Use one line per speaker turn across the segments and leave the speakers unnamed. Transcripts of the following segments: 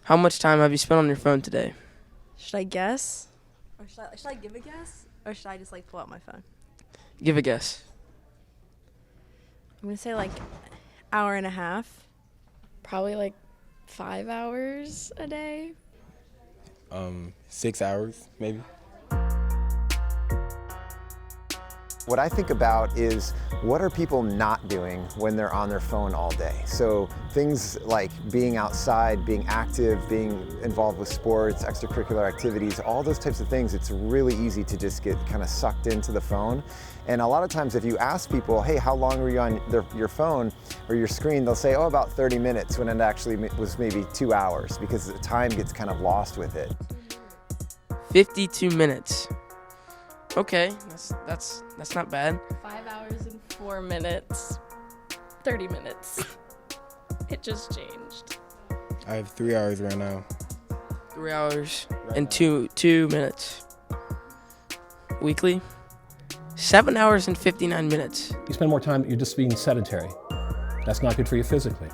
How much time have you spent on your phone today?
Should I guess? Or should I give a guess? Or should I just like pull out my phone?
Give a guess.
I'm gonna say like hour and a half.
Probably like 5 hours a day.
6 hours, maybe.
What I think about is what are people not doing when they're on their phone all day? So things like being outside, being active, being involved with sports, extracurricular activities, all those types of things, it's really easy to just get kind of sucked into the phone. And a lot of times if you ask people, hey, how long were you on your phone or your screen, they'll say, oh, about 30 minutes when it actually was maybe 2 hours because the time gets kind of lost with it.
52 minutes. Okay, that's not bad.
5 hours and 4 minutes. 30 minutes. It just changed.
I have 3 hours right now.
3 hours and two minutes. Weekly? 7 hours and 59 minutes.
You spend more time, you're just being sedentary. That's not good for you physically.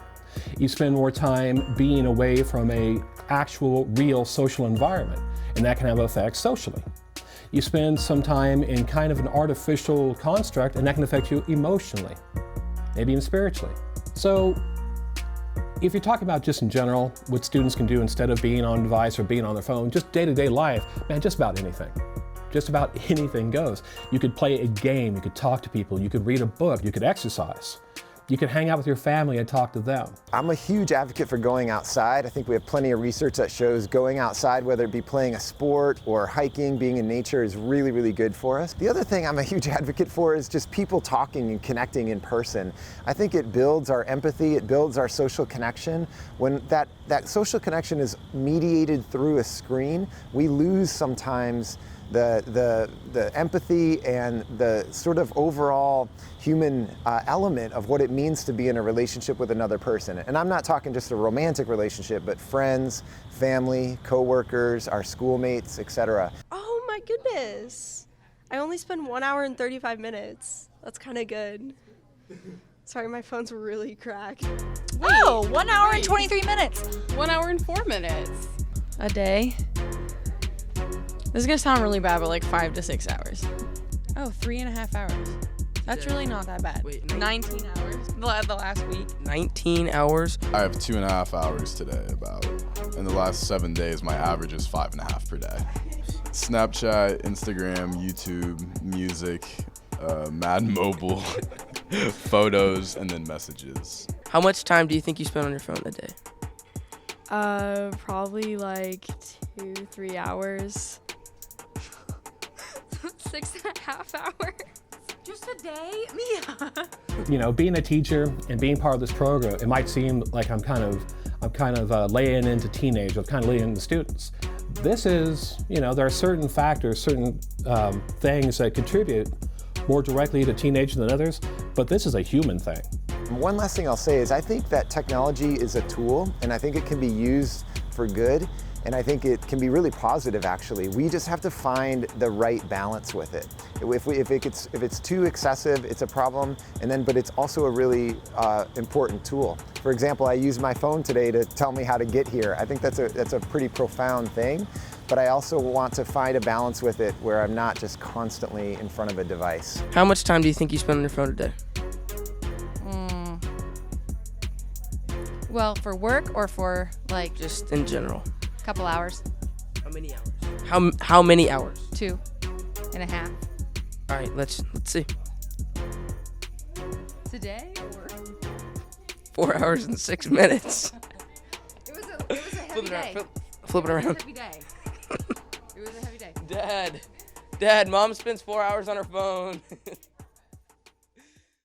You spend more time being away from a actual, real social environment, and that can have effects socially. You spend some time in kind of an artificial construct, and that can affect you emotionally, maybe even spiritually. So if you're talking about just in general, what students can do instead of being on a device or being on their phone, just day-to-day life, man, just about anything. Just about anything goes. You could play a game, you could talk to people, you could read a book, you could exercise. You could hang out with your family and talk to them.
I'm a huge advocate for going outside. I think we have plenty of research that shows going outside, whether it be playing a sport or hiking, being in nature is really, really good for us. The other thing I'm a huge advocate for is just people talking and connecting in person. I think it builds our empathy, it builds our social connection. When that social connection is mediated through a screen, we lose sometimes the empathy and the sort of overall human element of what it means to be in a relationship with another person. And I'm not talking just a romantic relationship, but friends, family, coworkers, our schoolmates, etc.
Oh my goodness. I only spend 1 hour and 35 minutes. That's kind of good. Sorry, my phone's really cracked.
Oh, 1 hour and 23 minutes.
1 hour and 4 minutes.
A day. This is gonna sound really bad, but like 5 to 6 hours. Oh, 3.5 hours. That's really not that bad.
Wait,
19 hours the last week.
19 hours?
I have 2.5 hours today about. In the last 7 days, my average is 5.5 per day. Snapchat, Instagram, YouTube, music, Mad Mobile, photos, and then messages.
How much time do you think you spend on your phone a day?
Probably like 2-3 hours.
6.5 hours. Just a day? Mia.
You know, being a teacher and being part of this program, it might seem like I'm kind of laying into teenagers, I'm kind of laying into students. This is, you know, there are certain factors, certain things that contribute more directly to teenagers than others, but this is a human thing.
One last thing I'll say is I think that technology is a tool, and I think it can be used for good, and I think it can be really positive actually. We just have to find the right balance with it. If it's too excessive, it's a problem, but it's also a really important tool. For example, I used my phone today to tell me how to get here. I think that's a pretty profound thing, but I also want to find a balance with it where I'm not just constantly in front of a device.
How much time do you think you spend on your phone a day?
Well, for work or for like
Just in general.
a couple hours?
How many hours? How many hours?
2.5.
All right, let's see.
Today or?
4 hours and 6 minutes.
It was a heavy day.
Flip it
It
around.
was a heavy day. It was a heavy day.
Dad, Mom spends 4 hours on her phone.